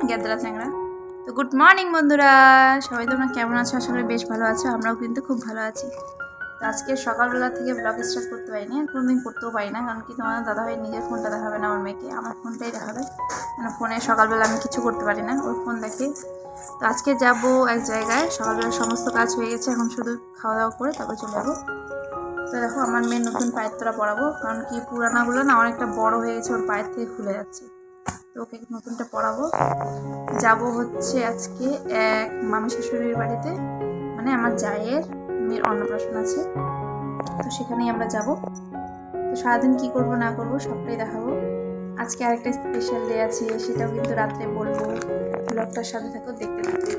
গ্যাদরা চ্যাংড়া। তো good morning বন্ধুরা, সবাই তোমরা কেমন আছো? আশা করি বেশ ভালো আছো। আমরাও কিন্তু খুব ভালো আছি। তো আজকে সকালবেলা থেকে ব্লগ স্টার্ট করতে পারিনি, কোনোদিন করতেও পারি না, কারণ কি তোমার দাদাভাই নিজের ফোনটা দেখাবে না আমার মেয়েকে, আমার ফোনটাই দেখাবে। মানে ফোনে সকালবেলা আমি কিছু করতে পারি না, ওর ফোন দেখে। তো আজকে যাবো এক জায়গায়, সকালবেলা সমস্ত কাজ হয়ে গেছে, এখন শুধু খাওয়া দাওয়া করে তারপর চলে যাবো। তো দেখো আমার মেয়ের নতুন পায়ের তোরা পরাবো, কারণ কি পুরানাগুলো না অনেকটা বড় হয়ে গেছে, ওর পায়ের থেকে খুলে যাচ্ছে। তো ওকে নতুনটা পরাবো। যাব হচ্ছে আজকে এক মামি শাশুড়ির বাড়িতে, মানে আমার জায়ের মেয়ের অন্নপ্রাশন আছে, তো সেখানেই আমরা যাব। তো সারাদিন কী করবো না করবো সবটাই দেখাবো। আজকে আরেকটা স্পেশাল ডে আছে, সেটাও কিন্তু রাত্রে বলবো। ব্লগটার সাথে থাকো, দেখতে থাকো।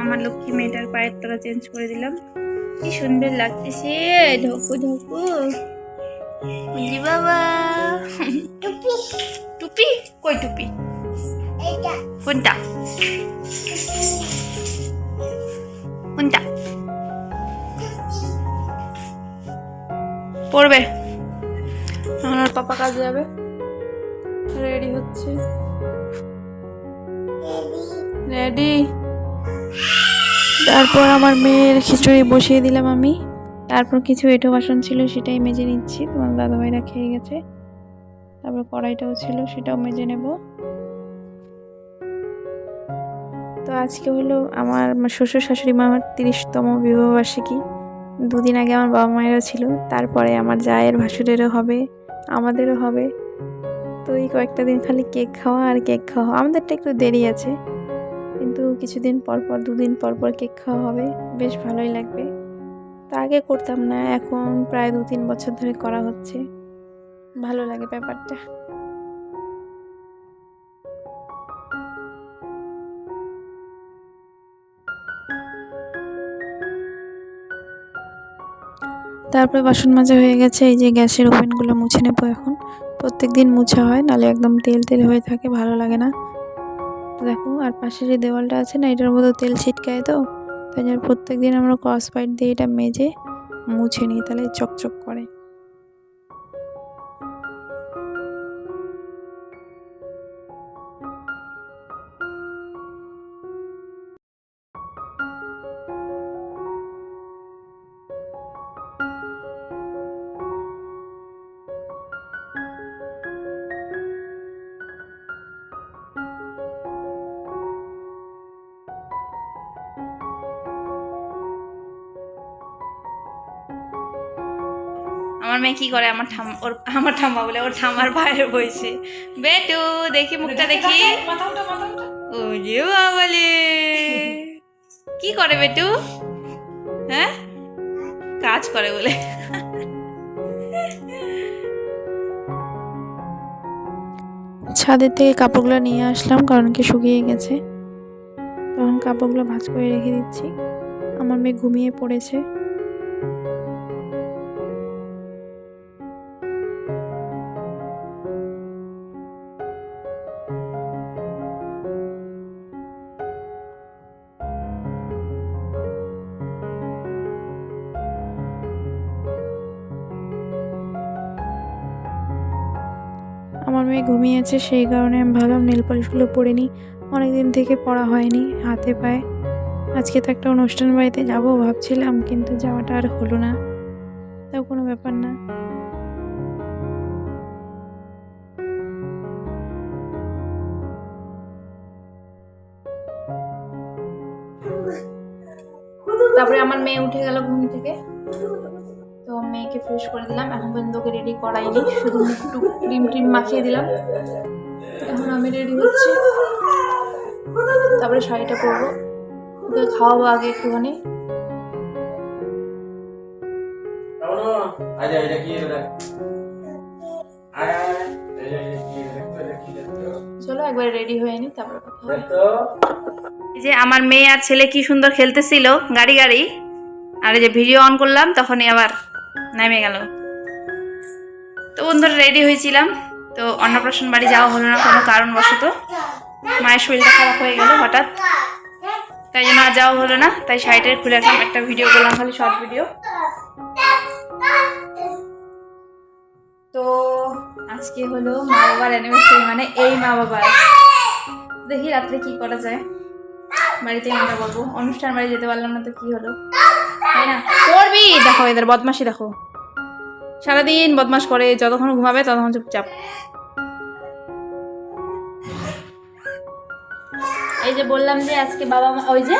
আমার লক্ষ্মী মেয়েটার পায়ের তলা চেঞ্জ করে দিলাম, কি সুন্দর লাগতেছে। ঢোকু ঢোকু বাবা। টুপি টুপি কই টুপি? কোনটা কোনটা পড়বে? আমার পাপা কাজে যাবে, রেডি হচ্ছে। রেডি। তারপর আমার মেয়ের খিচুড়ি বসিয়ে দিলাম আমি। তারপর কিছু এঁটো বাসন ছিল, সেটাই মেজে নিচ্ছি। তোমার দাদাভাইরা খেয়ে গেছে। তারপর কড়াইটাও ছিল, সেটাও মেজে নেব। তো আজকে হলো আমার শ্বশুর শাশুড়ি মামার 30তম বিবাহবার্ষিকী। দুদিন আগে আমার বাবা মায়েরও ছিল, তারপরে আমার জায়ের ভাসুরেরও হবে, আমাদেরও হবে। তো এই কয়েকটা দিন খালি কেক খাওয়া আর কেক খাওয়া। আমাদেরটা একটু দেরি আছে, কিন্তু কিছুদিন পর পর, দুদিন পর পর কেক খাওয়া হবে, বেশ ভালোই লাগবে। তা আগে করতাম না, এখন প্রায় 2-3 বছর ধরে করা হচ্ছে, ভালো লাগে ব্যাপারটা। তারপরে বাসন মাজা হয়ে গেছে, এই যে গ্যাসের ওভেনগুলো মুছে নেবো এখন। প্রত্যেক দিন মুছা হয়, নাহলে একদম তেল তেল হয়ে থাকে, ভালো লাগে না। দেখো, আর পাশে যে দেওয়ালটা আছে না, এটার মধ্যে তেল ছিটকায়, তো তাই জন্য প্রত্যেক দিন আমরা ক্রস পাইট দিয়ে এটা মেজে মুছে নিই, তাহলে চকচক করে। আমার মেয়ে কি করে? আমার ঠাম্মা বলে, ওর ঠাম্মার বাইরে বসে। বেটু দেখি মুখটা দেখি। ও যে বাবালে, কি করে বেটু? হ্যাঁ, কাজ করে বলে। ছাদের থেকে কাপড়গুলো নিয়ে আসলাম, কারণ কি শুকিয়ে গেছে। তখন কাপড়গুলো ভাঁজ করে রেখে দিচ্ছি। আমার মেয়ে ঘুমিয়ে পড়েছে। আমার মেয়ে ঘুমিয়েছে, সেই কারণে আমি ভাবলাম নেল পলিশগুলো পরে নিই। অনেকদিন থেকে পরা হয়নি হাতে পায়ে। আজকে তো একটা অনুষ্ঠান বাড়িতে যাব ভাবছিলাম, কিন্তু যাওয়াটা আর হলো না। তাও কোনো ব্যাপার না। তারপরে আমার মেয়ে উঠে গেল ঘুম থেকে, তো মেয়েকে ফ্রেশ করে দিলাম। এখন পর্যন্ত ওকে রেডি করাইনি, শুধু একটু ক্রিম ট্রিম মাখিয়ে দিলাম। এখন আমি রেডি হচ্ছি, তারপরে শাড়িটা পরবো, ওকে খাওয়াবো আগে একটুখানি। চলো একবার রেডি হয়ে নি, তারপরে কথা হবে। এই যে আমার মেয়ে আর ছেলে কি সুন্দর খেলতেছিল গাড়ি গাড়ি, আর এই যে ভিডিও অন করলাম তখনই আবার নেমে গেল। তো বন্ধুরা রেডি হয়েছিলাম, তো অন্নপ্রাশন বাড়ি যাওয়া হলো না কোনো কারণবশত। মায়ের শরীরটা খারাপ হয়ে গেল হঠাৎ, তাই জন্য আর যাওয়া হলো না। তাই শাড়িটা খুলে রাখলাম, একটা ভিডিও করলাম, খালি শর্ট ভিডিও। তো আজকে হলো মা বাবার অ্যানিভার্সারি, মানে এই মা বাবার। দেখি রাত্রে কি করা যায়, বাড়িতে আমরা বলবো। অনুষ্ঠান বাড়ি যেতে পারলাম না তো কি হলো, তাই না? করবি, দেখো এদের বদমাশি দেখো, সারাদিন বদমাশ করে, যতক্ষণ ঘুমাবে ততক্ষণ চুপচাপ। এই যে বললাম যে আজকে বাবা মা, ওই যে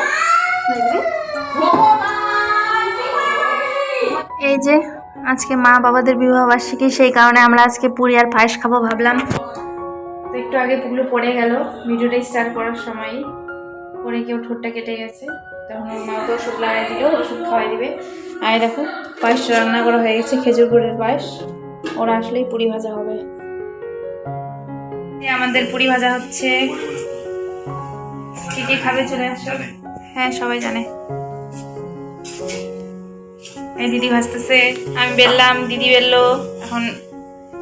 এই যে আজকে মা বাবাদের বিবাহ বার্ষিকী, সেই কারণে আমরা আজকে পুরি আর পায়েস খাবো ভাবলাম। তো একটু আগে পুকুরে পড়ে গেল ভিডিওটা স্টার্ট করার সময়, পরে কেউ ঠোঁটটা কেটে গেছে, তখন ওর মা তো ওষুধ লাগাই দিল, ওষুধ খাওয়াই দিবে। আর দেখো পায়েস রান্না করা হয়ে গেছে, খেজুর গুড়ের পায়েস। ওরা আসলেই পুরি ভাজা হবে। আমাদের পুরি ভাজা হচ্ছে। কি কি খাবে চলে আসো। হ্যাঁ সবাই জানে। এই দিদি ভাজতেছে, আমি বেললাম, দিদি বেললো, এখন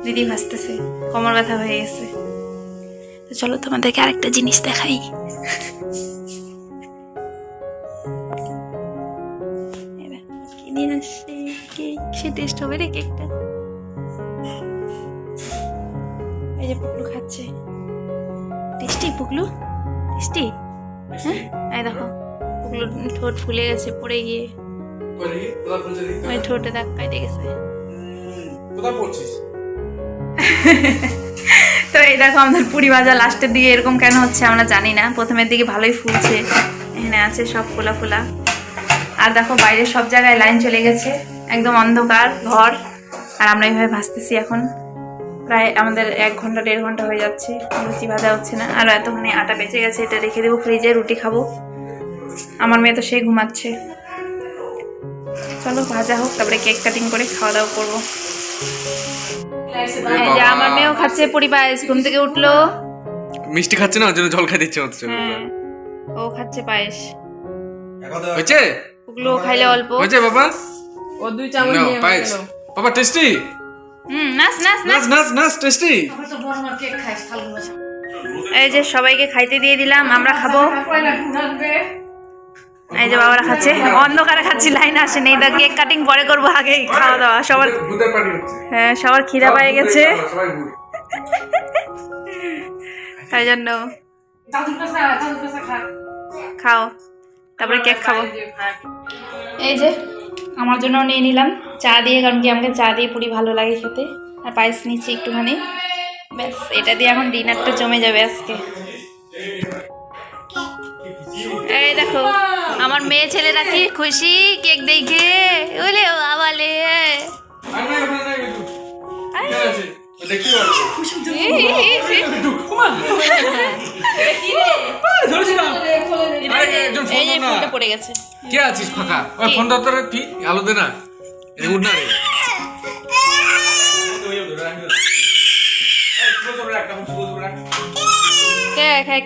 দিদি ভাজতেছে, কোমর ব্যথা হয়ে গেছে। তো চলো তোমাদেরকে আরেকটা জিনিস দেখাই। কিনে আসছে কেক, সে টেস্ট হবে রে কেকটা। এই যে পুকলু খাচ্ছে, টেস্টি পুকলু, টেস্টি। হ্যাঁ এই দেখো পুকলু ঠোঁট ফুলে গেছে পড়ে গিয়ে, ওই ঠোঁটে দাগ কেটে গেছে। তো এই দেখো আমাদের পুরি ভাজা লাস্টের দিকে এরকম কেন হচ্ছে আমরা জানি না, প্রথমের দিকে ভালোই ফুলছে, এখানে আছে সব ফোলা ফোলা। আর দেখো বাইরে সব জায়গায় লাইন চলে গেছে, একদম অন্ধকার ঘর, আর আমরা এইভাবে ভাজতেছি। এখন প্রায় আমাদের 1 ঘন্টা 1.5 ঘন্টা হয়ে যাচ্ছে, লুচি ভাজা হচ্ছে না। আর এতখানি আটা বেঁচে গেছে, এটা রেখে দেবো ফ্রিজে, রুটি খাবো। আমার মেয়ে তো সেই ঘুমাচ্ছে। চলো ভাজা হোক, তারপরে কেক কাটিং করে খাওয়া দাওয়া করবো। আমার মেয়েও খাচ্ছে পুরি পায়েস, ঘুম থেকে উঠলো, মিষ্টি খাচ্ছে না, ওর জন্য জল খাই দিচ্ছে হচ্ছে। হ্যাঁ ও খাচ্ছে পায়েস। হয়েছে ওগুলো খাইলে অল্প হয়েছে বাবা, ও 2 চামচ নিয়ে পায়েস বাবা টেস্টি। নাচ নাচ নাচ। নাচ নাচ নাচ টেস্টি। এই যে সবাইকে খাইতে দিয়ে দিলাম, আমরা খাবো। এই যে বাবারা খাচ্ছে, অন্ধকারে খাচ্ছি, লাইন আসে নেই। দা কেক কাটিং পরে করবো, আগে খাওয়া দাওয়া। সবার হ্যাঁ সবার খিদা পেয়ে গেছে, তাই জন্য খাও, তারপরে কেক খাবো। এই যে আমার জন্য নিয়ে নিলাম চা দিয়ে, কারণ কি আমাকে চা দিয়ে পুরি ভালো লাগে খেতে। আর পায়েস নিচ্ছি একটুখানি, ব্যাস এটা দিয়ে এখন ডিনারটা জমে যাবে আজকে। এই দেখো আমার মেয়ে ছেলেরা কি খুশি কেক দেখে, বলে বাবালে পড়ে গেছে। কে আছিস ফাঁকা? ওই ফোন দরকার কি আলো দে না, এটা উঠ না রে।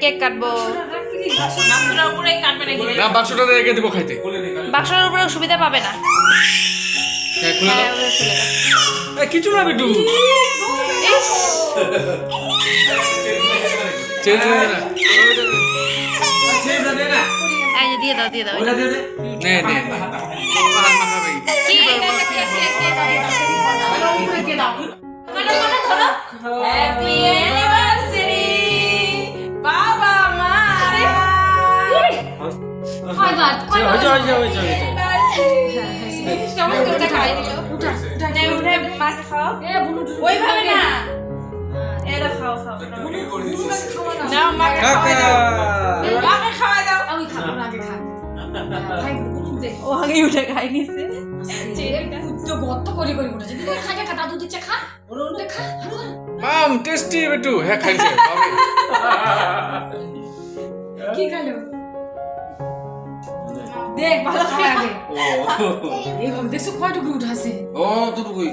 কেক কাটবো, না বাক্সটা রেখে দিব খাইতে। বাক্সের উপরে সুবিধা পাবে না, কিছু না বিটু, দিয়ে দাও দিয়ে দাও। ওইভাবে না, এরা খাও খাও, নাও মাকে খাওয়াই দাও, মাকে খাওয়াই দাও। আমি খাবো না, আগে খা। ও আগে উঠে খাই নিছে, তো গত করে করে উঠে যদি খাকে কাটা দুধ দিচ্ছে খা, ওর উঠে খা। মাম টেস্টি বিটু, হ্যাঁ খাইছে কি খালো দেখ, ভালো খাই আগে। এই ভাবে দেখছো কয়টুকু উঠাছে? ও দুটুকুই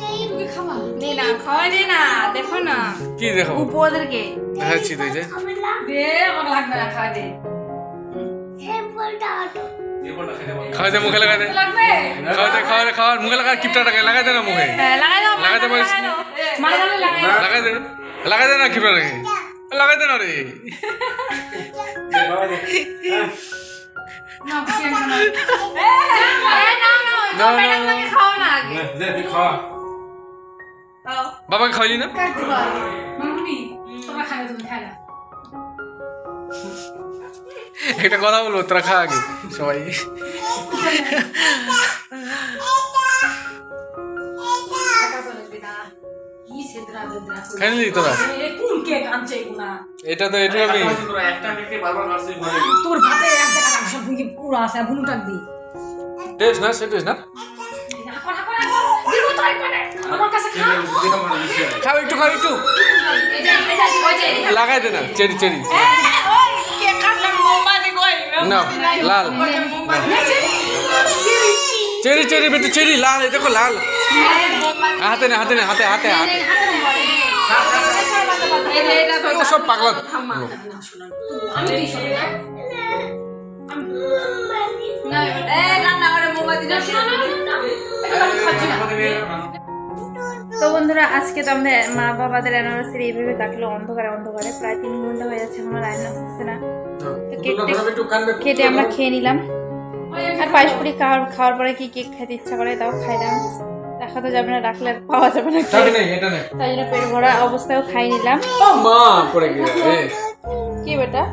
এইটুকু খাওয়া নে না, খাওয়াই দে না, দেখো না কি দেখো উপদেরকে দেখাচ্ছি তুই যে দে, আমার লাগবে না, খাওয়া দে। খাওয়া দে, মুখে লাগাই দে, লাগবে খাওয়া দে, খাওয়া দে, খাওয়া মুখে লাগা, কিপটা লাগাই দে না মুখে, লাগাই দাও, লাগাই দে বস, মালা লাগাই লাগাই দে, লাগাই দে না কিপটা রেখে, লাগাই দে না রে। না কি না না না খাও না আগে খাওয়া, খাও। বাবাকে খাওয়াইলি না? মাম্মি তোমরা খাবে, তুমি খাই না। একটা কথা বলবো, তোরা খা আগে সবাই। খাই নিলি তোরা? এটা তো এটা আমি তোর ভাতে এক জায়গা সব পুরো আছে বুনুটাক দি টেস্ট না, সে টেস্ট না। আমার কাছে খা খাও একটু, খাও একটু, লাগাই দে না চেরি চেরি। না লাল চেরি চেরি বেটু চেরি লাল, এই দেখো লাল। হাতে না, হাতে না, হাতে হাতে হাতে। ও সব পাগলা। তো বন্ধুরা, আজকে তো আমাদের মা বাবাদের অ্যানিভার্সারি এইভাবে কাটলো অন্ধকারে অন্ধকারে। প্রায় 3 ঘন্টা হয়ে যাচ্ছে, এখনো লাইন আসতেছে না। তো কেটে আমরা খেয়ে নিলাম। আর পায়েস পুরি খাওয়ার পরে কি কেক খেতে ইচ্ছা করে তাও খাইলাম। দেখা তো যাবে না, রাখলে আর পাওয়া যাবে না। তাই জন্য পেট ভরা অবস্থায়ও খাই নিলাম। কি বেটা,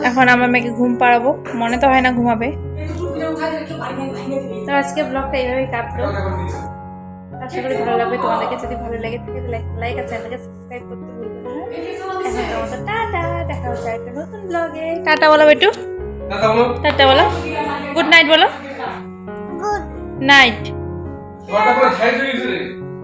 এখন আমার মেয়েকে ঘুম পাড়াবো, মনে তো হয় না ঘুমাবে। তো আজকে ব্লগটা এইভাবেই কাটলো। আশা করি ভালো লাগবে তোমাদেরকে। যদি ভালো লেগে থাকে লাইক আর চ্যানেলকে সাবস্ক্রাইব করতে ভুলবে না। এখন তোমাদের টাটা, দেখা হচ্ছে একটা নতুন ব্লগে। টাটা বলো বেটু, টাটা বলো, গুড নাইট বলো, গুড নাইট।